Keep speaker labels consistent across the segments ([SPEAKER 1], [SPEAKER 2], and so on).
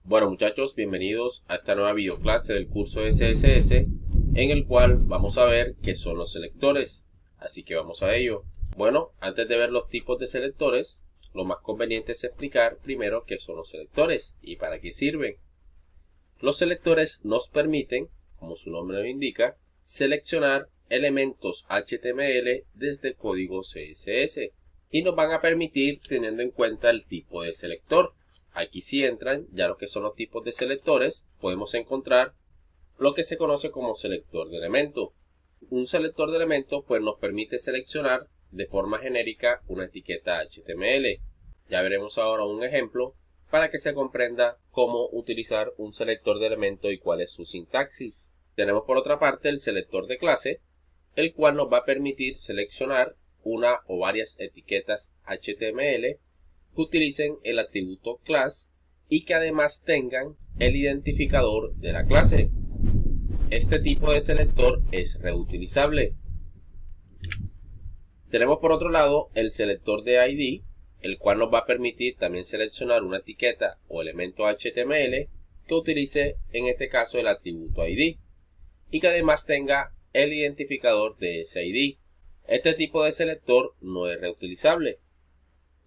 [SPEAKER 1] Bueno muchachos, bienvenidos a esta nueva videoclase del curso de CSS en el cual vamos a ver qué son los selectores. Así que vamos a ello. Bueno, antes de ver los tipos de selectores, lo más conveniente es explicar primero qué son los selectores y para qué sirven. Los selectores nos permiten, como su nombre lo indica, seleccionar elementos HTML desde código CSS y nos van a permitir teniendo en cuenta el tipo de selector. Aquí sí entran ya lo que son los tipos de selectores, podemos encontrar lo que se conoce como selector de elemento. Un selector de elemento pues nos permite seleccionar de forma genérica una etiqueta HTML. Ya veremos ahora un ejemplo para que se comprenda cómo utilizar un selector de elemento y cuál es su sintaxis. Tenemos por otra parte el selector de clase, el cual nos va a permitir seleccionar una o varias etiquetas HTML que utilicen el atributo class y que además tengan el identificador de la clase. Este tipo de selector es reutilizable. Tenemos por otro lado el selector de ID, el cual nos va a permitir también seleccionar una etiqueta o elemento HTML que utilice en este caso el atributo ID y que además tenga el identificador de ese ID. Este tipo de selector no es reutilizable.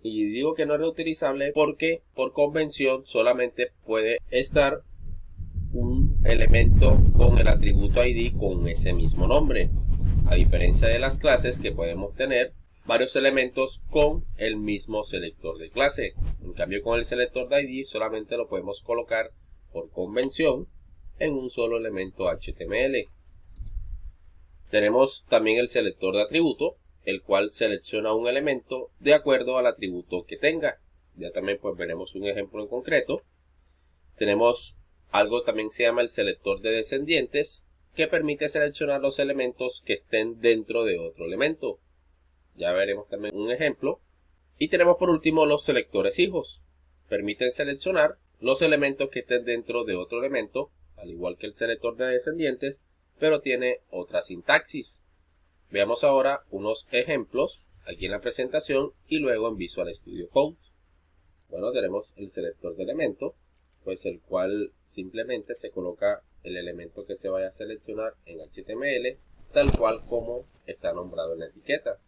[SPEAKER 1] Y digo que no es reutilizable porque por convención solamente puede estar un elemento con el atributo ID con ese mismo nombre, a diferencia de las clases que podemos tener varios elementos con el mismo selector de clase. En cambio con el selector de ID solamente lo podemos colocar por convención en un solo elemento HTML. Tenemos también el selector de atributo, el cual selecciona un elemento de acuerdo al atributo que tenga. Ya también pues veremos un ejemplo en concreto. Tenemos algo también se llama el selector de descendientes, que permite seleccionar los elementos que estén dentro de otro elemento. Ya veremos también un ejemplo. Y tenemos por último los selectores hijos. Permiten seleccionar los elementos que estén dentro de otro elemento, al igual que el selector de descendientes, pero tiene otra sintaxis. Veamos ahora unos ejemplos aquí en la presentación y luego en Visual Studio Code. Bueno, tenemos el selector de elemento, pues el cual simplemente se coloca el elemento que se vaya a seleccionar en HTML, tal cual como está nombrado en la etiqueta.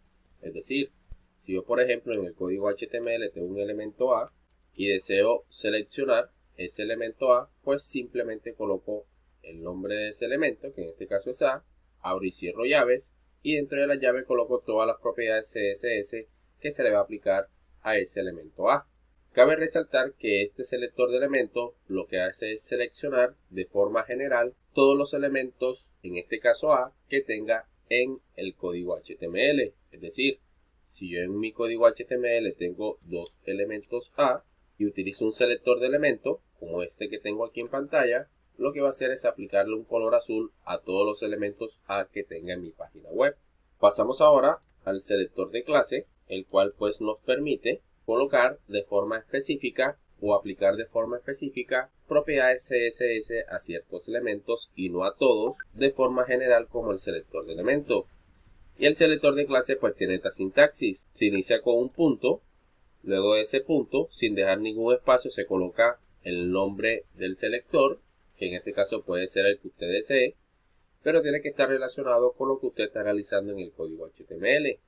[SPEAKER 1] Es decir, si yo por ejemplo en el código HTML tengo un elemento A y deseo seleccionar ese elemento A, pues simplemente coloco el nombre de ese elemento, que en este caso es A, abro y cierro llaves, y dentro de la llave coloco todas las propiedades CSS que se le va a aplicar a ese elemento A. Cabe resaltar que este selector de elementos lo que hace es seleccionar de forma general todos los elementos, en este caso A, que tenga en el código HTML. Es decir, si yo en mi código HTML tengo dos elementos A y utilizo un selector de elementos, como este que tengo aquí en pantalla, lo que va a hacer es aplicarle un color azul a todos los elementos A que tenga en mi página web. Pasamos ahora al selector de clase, el cual pues nos permite colocar de forma específica o aplicar de forma específica propiedades CSS a ciertos elementos y no a todos de forma general como el selector de elementos. Y el selector de clase pues tiene esta sintaxis. Se inicia con un punto, luego de ese punto, sin dejar ningún espacio, se coloca el nombre del selector, que en este caso puede ser el que usted desee, pero tiene que estar relacionado con lo que usted está realizando en el código HTML.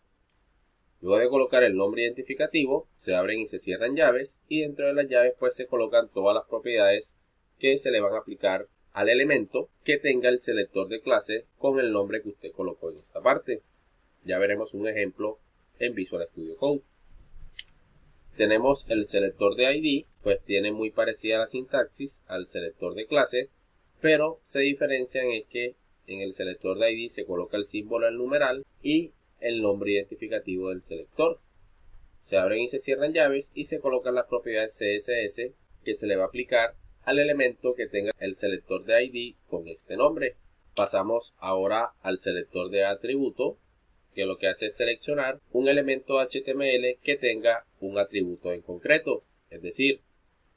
[SPEAKER 1] Luego de colocar el nombre identificativo, se abren y se cierran llaves y dentro de las llaves pues se colocan todas las propiedades que se le van a aplicar al elemento que tenga el selector de clase con el nombre que usted colocó en esta parte. Ya veremos un ejemplo en Visual Studio Code. Tenemos el selector de ID, pues tiene muy parecida la sintaxis al selector de clase, pero se diferencian en que en el selector de ID se coloca el símbolo del numeral y el nombre identificativo del selector. Se abren y se cierran llaves y se colocan las propiedades CSS que se le va a aplicar al elemento que tenga el selector de ID con este nombre. Pasamos ahora al selector de atributo, que lo que hace es seleccionar un elemento HTML que tenga un atributo en concreto. Es decir,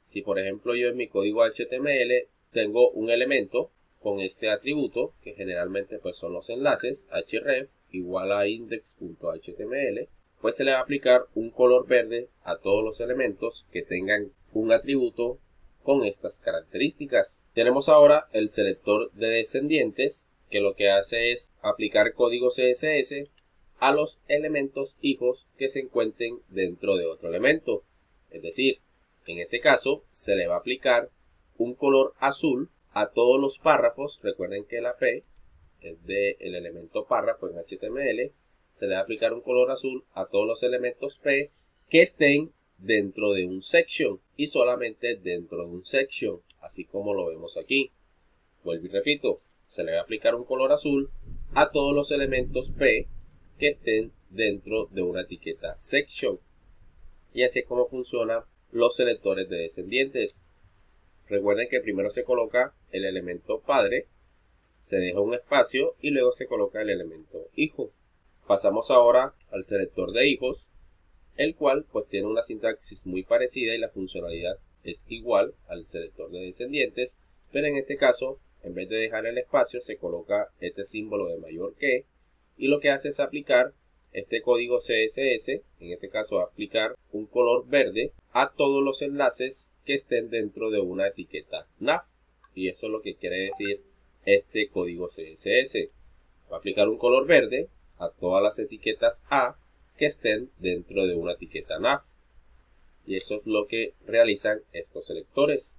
[SPEAKER 1] si por ejemplo yo en mi código HTML tengo un elemento con este atributo, que generalmente pues son los enlaces, href igual a index.html, pues se le va a aplicar un color verde a todos los elementos que tengan un atributo con estas características. Tenemos ahora el selector de descendientes, que lo que hace es aplicar código CSS a los elementos hijos que se encuentren dentro de otro elemento. Es decir, en este caso se le va a aplicar un color azul a todos los párrafos. Recuerden que la P es del elemento párrafo en HTML. Se le va a aplicar un color azul a todos los elementos P que estén dentro de un section y solamente dentro de un section, así como lo vemos aquí. Vuelvo y repito, se le va a aplicar un color azul a todos los elementos P que estén dentro de una etiqueta section. Y así es como funcionan los selectores de descendientes. Recuerden que primero se coloca el elemento padre, se deja un espacio y luego se coloca el elemento hijo. Pasamos ahora al selector de hijos, el cual pues tiene una sintaxis muy parecida y la funcionalidad es igual al selector de descendientes, pero en este caso, en vez de dejar el espacio, se coloca este símbolo de mayor que, y lo que hace es aplicar este código CSS, en este caso aplicar un color verde a todos los enlaces que estén dentro de una etiqueta nav, y eso es lo que quiere decir este código CSS. Va a aplicar un color verde a todas las etiquetas A que estén dentro de una etiqueta nav, y eso es lo que realizan estos selectores.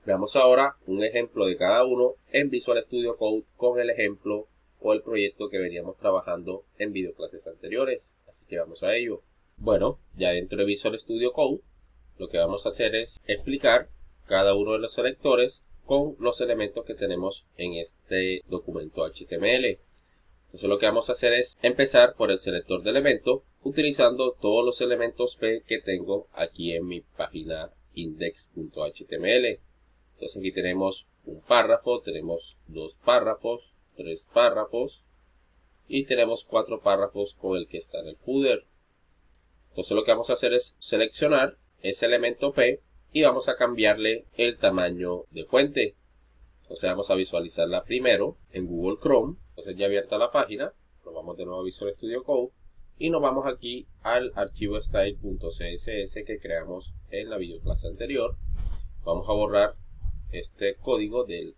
[SPEAKER 1] Veamos ahora un ejemplo de cada uno en Visual Studio Code con el ejemplo o el proyecto que veníamos trabajando en videoclases anteriores, así que vamos a ello. Bueno, ya dentro de Visual Studio Code lo que vamos a hacer es explicar cada uno de los selectores con los elementos que tenemos en este documento HTML. Entonces lo que vamos a hacer es empezar por el selector de elementos utilizando todos los elementos P que tengo aquí en mi página index.html. Entonces aquí tenemos un párrafo, tenemos dos párrafos, tres párrafos y tenemos cuatro párrafos con el que está en el footer. Entonces lo que vamos a hacer es seleccionar ese elemento P y vamos a cambiarle el tamaño de fuente. Entonces vamos a visualizarla primero en Google Chrome. Entonces ya abierta la página, nos vamos de nuevo a Visual Studio Code y nos vamos aquí al archivo style.css que creamos en la videoclase anterior. Vamos a borrar este código del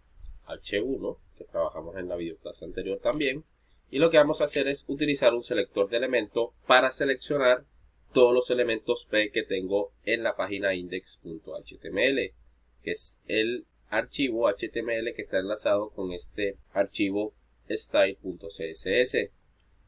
[SPEAKER 1] H1 que trabajamos en la videoclase anterior también. Y lo que vamos a hacer es utilizar un selector de elementos para seleccionar todos los elementos P que tengo en la página index.html, que es el archivo HTML que está enlazado con este archivo style.css.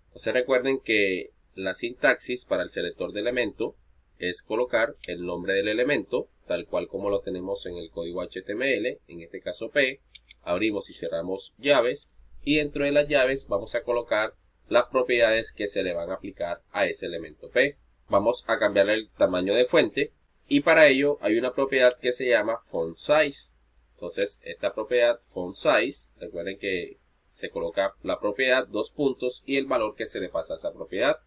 [SPEAKER 1] Entonces recuerden que la sintaxis para el selector de elemento es colocar el nombre del elemento tal cual como lo tenemos en el código HTML, en este caso P, abrimos y cerramos llaves y dentro de las llaves vamos a colocar las propiedades que se le van a aplicar a ese elemento P. Vamos a cambiarle el tamaño de fuente y para ello hay una propiedad que se llama font size. Entonces esta propiedad font size, recuerden que se coloca la propiedad, dos puntos y el valor que se le pasa a esa propiedad.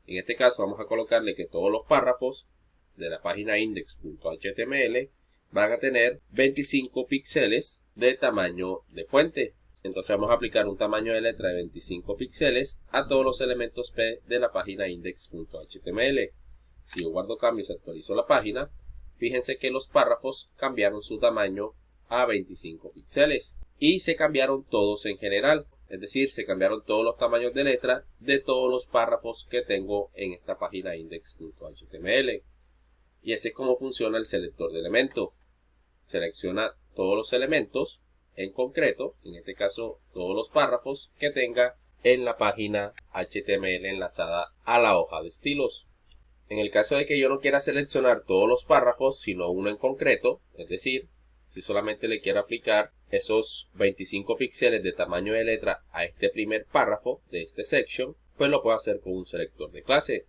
[SPEAKER 1] En este caso vamos a colocarle que todos los párrafos de la página index.html van a tener 25 píxeles de tamaño de fuente. Entonces vamos a aplicar un tamaño de letra de 25 píxeles a todos los elementos P de la página index.html. Si yo guardo cambios y actualizo la página, fíjense que los párrafos cambiaron su tamaño a 25 píxeles y se cambiaron todos en general. Es decir, se cambiaron todos los tamaños de letra de todos los párrafos que tengo en esta página index.html. Y así es como funciona el selector de elementos. Selecciona todos los elementos, en concreto, en este caso, todos los párrafos que tenga en la página HTML enlazada a la hoja de estilos. En el caso de que yo no quiera seleccionar todos los párrafos, sino uno en concreto, es decir, si solamente le quiero aplicar esos 25 píxeles de tamaño de letra a este primer párrafo de este section, pues lo puedo hacer con un selector de clase.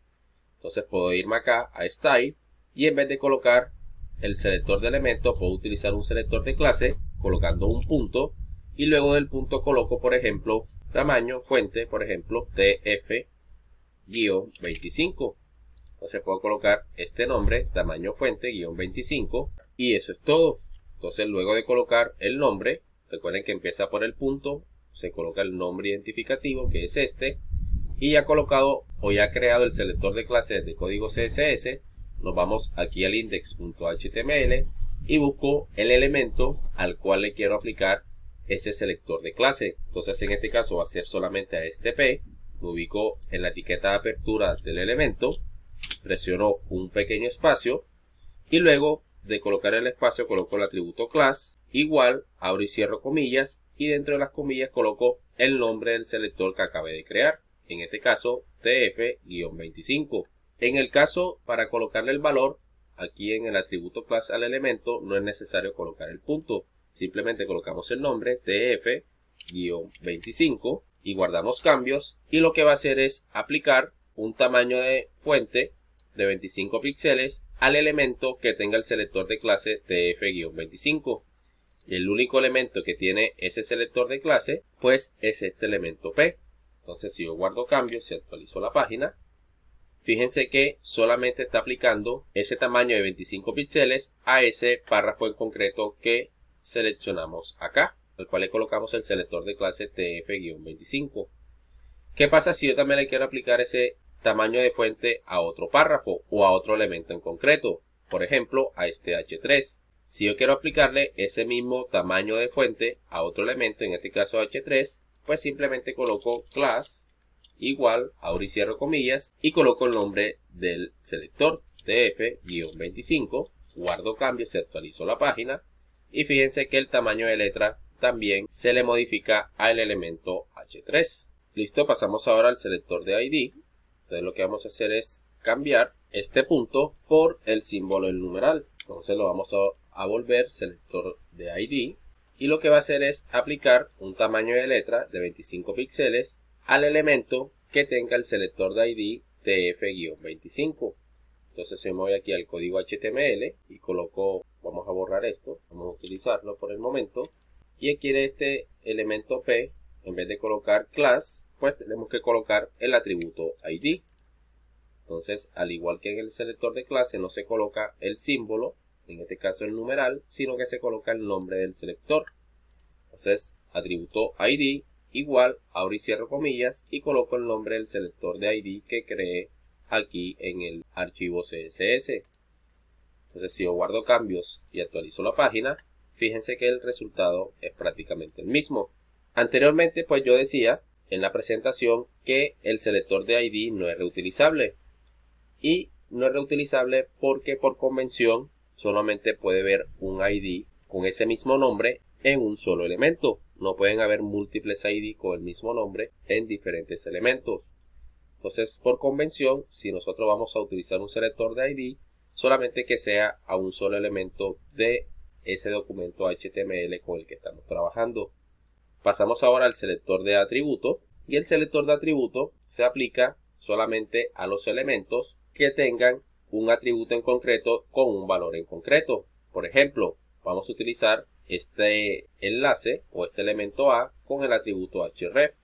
[SPEAKER 1] Entonces puedo irme acá a Style y en vez de colocar el selector de elementos, puedo utilizar un selector de clase colocando un punto y luego del punto coloco, por ejemplo, tamaño fuente, por ejemplo, TF-25. Entonces puedo colocar este nombre, tamaño fuente-25 y eso es todo. Entonces luego de colocar el nombre, recuerden que empieza por el punto, se coloca el nombre identificativo que es este y ya colocado o ya creado el selector de clases de código CSS, nos vamos aquí al index.html y busco el elemento al cual le quiero aplicar ese selector de clase. Entonces en este caso va a ser solamente a este P. Me ubico en la etiqueta de apertura del elemento, presiono un pequeño espacio y luego de colocar el espacio coloco el atributo class igual, abro y cierro comillas y dentro de las comillas coloco el nombre del selector que acabé de crear, en este caso tf-25. En el caso para colocarle el valor aquí en el atributo class al elemento no es necesario colocar el punto, simplemente colocamos el nombre tf-25 y guardamos cambios y lo que va a hacer es aplicar un tamaño de fuente de 25 píxeles al elemento que tenga el selector de clase tf-25. Y el único elemento que tiene ese selector de clase pues es este elemento P. Entonces si yo guardo cambios y actualizo la página, fíjense que solamente está aplicando ese tamaño de 25 píxeles a ese párrafo en concreto que seleccionamos acá, al cual le colocamos el selector de clase tf-25. ¿Qué pasa si yo también le quiero aplicar ese tamaño de fuente a otro párrafo o a otro elemento en concreto? Por ejemplo, a este H3. Si yo quiero aplicarle ese mismo tamaño de fuente a otro elemento, en este caso H3, pues simplemente coloco class igual, abro y cierro comillas y coloco el nombre del selector tf-25, guardo cambios y actualizo la página y fíjense que el tamaño de letra también se le modifica al elemento H3. Listo, pasamos ahora al selector de ID. Entonces lo que vamos a hacer es cambiar este punto por el símbolo del numeral. Entonces lo vamos a volver selector de ID y lo que va a hacer es aplicar un tamaño de letra de 25 píxeles al elemento que tenga el selector de ID tf-25. Entonces yo me voy aquí al código HTML y coloco, vamos a borrar esto, vamos a utilizarlo por el momento. Y aquí en este elemento P, en vez de colocar class, pues tenemos que colocar el atributo ID. Entonces, al igual que en el selector de clase, no se coloca el símbolo, en este caso el numeral, sino que se coloca el nombre del selector. Entonces, atributo ID igual, abro y cierro comillas y coloco el nombre del selector de ID que creé aquí en el archivo CSS. Entonces, si yo guardo cambios y actualizo la página, fíjense que el resultado es prácticamente el mismo. Anteriormente, pues yo decía en la presentación que el selector de ID no es reutilizable. Y no es reutilizable porque por convención solamente puede haber un ID con ese mismo nombre en un solo elemento. No pueden haber múltiples ID con el mismo nombre en diferentes elementos. Entonces, por convención, si nosotros vamos a utilizar un selector de ID, solamente que sea a un solo elemento de ese documento HTML con el que estamos trabajando. Pasamos ahora al selector de atributo y el selector de atributo se aplica solamente a los elementos que tengan un atributo en concreto con un valor en concreto. Por ejemplo, vamos a utilizar este enlace o este elemento A con el atributo href.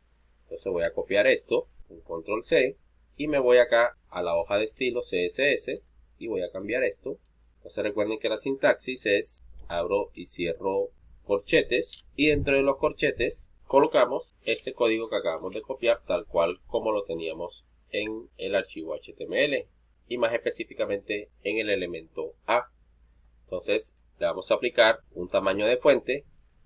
[SPEAKER 1] Entonces voy a copiar esto con control C y me voy acá a la hoja de estilo CSS y voy a cambiar esto. Entonces recuerden que la sintaxis es abro y cierro corchetes y dentro de los corchetes colocamos ese código que acabamos de copiar tal cual como lo teníamos en el archivo HTML y más específicamente en el elemento A. Entonces le vamos a aplicar un tamaño de fuente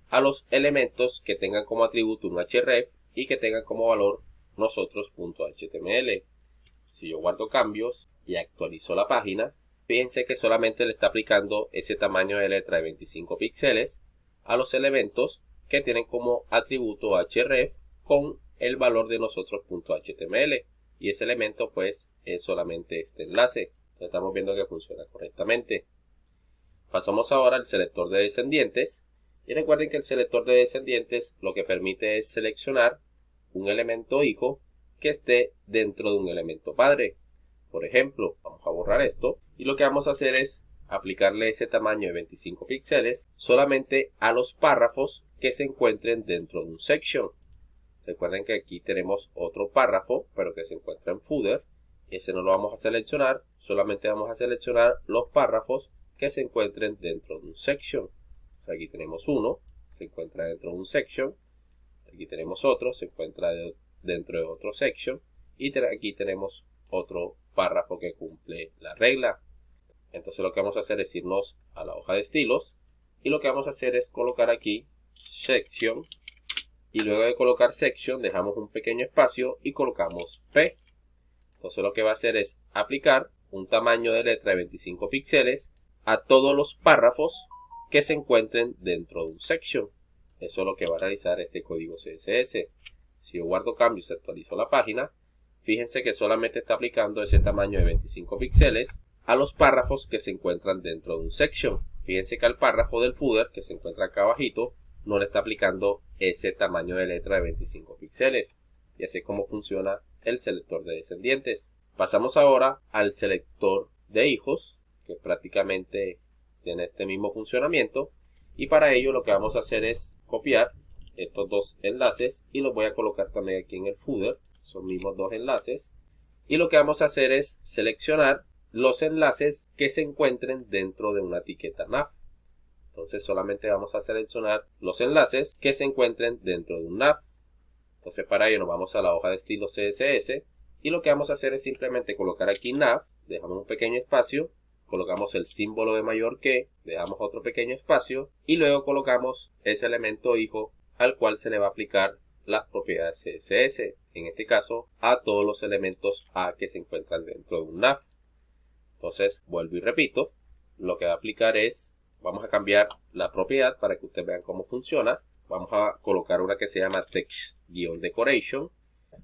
[SPEAKER 1] a los elementos que tengan como atributo un href y que tengan como valor nosotros.html. Si yo guardo cambios y actualizo la página, fíjense que solamente le está aplicando ese tamaño de letra de 25 píxeles a los elementos que tienen como atributo href con el valor de nosotros.html y ese elemento pues es solamente este enlace. Entonces, estamos viendo que funciona correctamente. Pasamos ahora al selector de descendientes y recuerden que el selector de descendientes lo que permite es seleccionar un elemento hijo que esté dentro de un elemento padre. Por ejemplo, vamos a borrar esto y lo que vamos a hacer es aplicarle ese tamaño de 25 píxeles solamente a los párrafos que se encuentren dentro de un section. Recuerden que aquí tenemos otro párrafo, pero que se encuentra en footer. Ese no lo vamos a seleccionar, solamente vamos a seleccionar los párrafos que se encuentren dentro de un section. O sea, aquí tenemos uno, se encuentra dentro de un section. Aquí tenemos otro, se encuentra dentro de otro section. Y aquí tenemos otro párrafo que cumple la regla. Entonces lo que vamos a hacer es irnos a la hoja de estilos y lo que vamos a hacer es colocar aquí section y luego de colocar section dejamos un pequeño espacio y colocamos P. Entonces lo que va a hacer es aplicar un tamaño de letra de 25 píxeles a todos los párrafos que se encuentren dentro de un section. Eso es lo que va a realizar este código CSS. Si yo guardo cambios y actualizo la página, fíjense que solamente está aplicando ese tamaño de 25 píxeles a los párrafos que se encuentran dentro de un section. Fíjense que al párrafo del footer que se encuentra acá abajito no le está aplicando ese tamaño de letra de 25 píxeles. Y así es como funciona el selector de descendientes. Pasamos ahora al selector de hijos, que prácticamente tiene este mismo funcionamiento. Y para ello lo que vamos a hacer es copiar estos dos enlaces y los voy a colocar también aquí en el footer. Son mismos dos enlaces. Y lo que vamos a hacer es seleccionar los enlaces que se encuentren dentro de una etiqueta nav. Entonces solamente vamos a seleccionar los enlaces que se encuentren dentro de un nav. Entonces para ello nos vamos a la hoja de estilo CSS y lo que vamos a hacer es simplemente colocar aquí nav, dejamos un pequeño espacio, colocamos el símbolo de mayor que, dejamos otro pequeño espacio y luego colocamos ese elemento hijo al cual se le va a aplicar las propiedades CSS, en este caso a todos los elementos A que se encuentran dentro de un nav. Entonces vuelvo y repito, lo que va a aplicar es, vamos a cambiar la propiedad para que ustedes vean cómo funciona. Vamos a colocar una que se llama text-decoration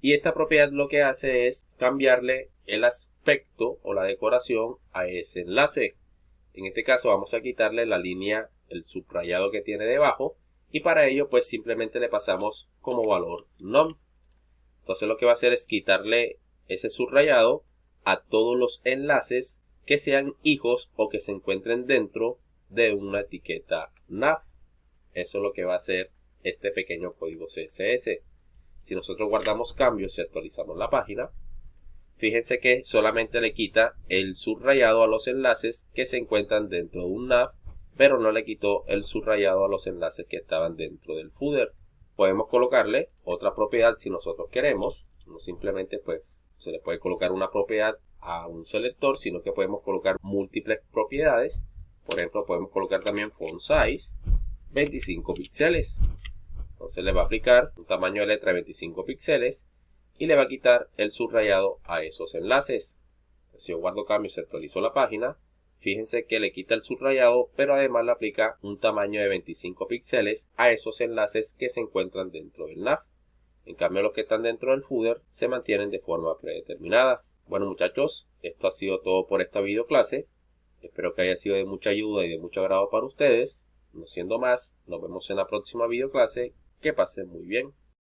[SPEAKER 1] y esta propiedad lo que hace es cambiarle el aspecto o la decoración a ese enlace. En este caso vamos a quitarle la línea, el subrayado que tiene debajo y para ello pues simplemente le pasamos como valor none. Entonces lo que va a hacer es quitarle ese subrayado a todos los enlaces que sean hijos o que se encuentren dentro de una etiqueta nav. Eso es lo que va a hacer este pequeño código CSS. Si nosotros guardamos cambios y actualizamos la página, fíjense que solamente le quita el subrayado a los enlaces que se encuentran dentro de un nav, pero no le quitó el subrayado a los enlaces que estaban dentro del footer. Podemos colocarle otra propiedad si nosotros queremos, no simplemente pues se le puede colocar una propiedad a un selector, sino que podemos colocar múltiples propiedades. Por ejemplo, podemos colocar también font size 25 píxeles. Entonces le va a aplicar un tamaño de letra de 25 píxeles y le va a quitar el subrayado a esos enlaces. Si yo guardo cambios y actualizo la página, fíjense que le quita el subrayado, pero además le aplica un tamaño de 25 píxeles a esos enlaces que se encuentran dentro del nav. En cambio, los que están dentro del footer se mantienen de forma predeterminada. Bueno muchachos, esto ha sido todo por esta videoclase. Espero que haya sido de mucha ayuda y de mucho agrado para ustedes. No siendo más, nos vemos en la próxima videoclase. Que pasen muy bien.